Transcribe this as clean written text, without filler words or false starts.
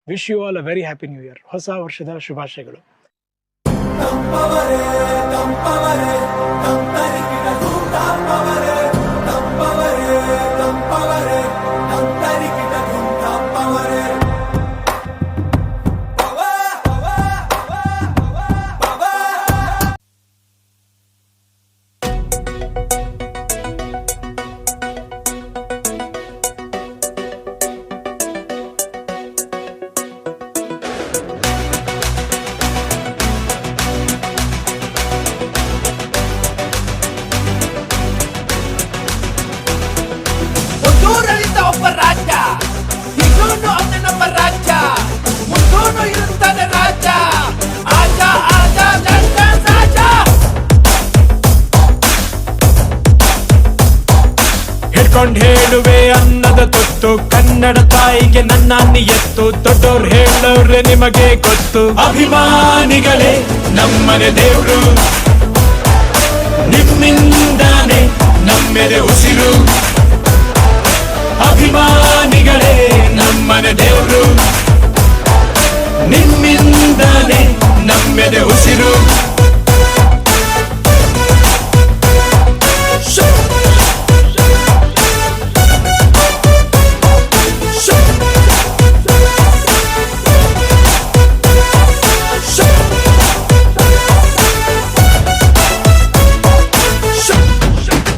Wish you all a very happy new year. ಹೊಸ ವರ್ಷದ ಶುಭಾಶಯಗಳು. ಒಬ್ಬ ರಾಜ, ಇನ್ನೊಂದು ಅವನೊಬ್ಬ ರಾಜ, ಮುಂದೂನು ಇರುತ್ತಾನೆ ರಾಜ. ಆಜ ಆಜ ಲಂಡನ್ ರಾಜ. ಹಿಡ್ಕೊಂಡ್ ಹೇಳುವೆ ಅನ್ನದ ತುತ್ತು, ಕನ್ನಡ ತಾಯಿಗೆ ನನ್ನ ನಿಯತ್ತು. ದೊಡ್ಡೋರ್ ಹೇಳೋರೆ ನಿಮಗೆ ಗೊತ್ತು, ಅಭಿಮಾನಿಗಳೇ ನಮ್ಮನೆ ದೇವ್ರು. ನಿಮ್ಮಿಂದಾನೆ ನಮ್ಮೆದೆ ಉಸಿರು, ಅಭಿಮಾನಿಗಳೇ ನಮ್ಮನೆ ದೇವ್ರು. ನಿಮ್ಮಿಂದಾನೆ ನಮ್ಮೆದೆ ಉಸಿರು.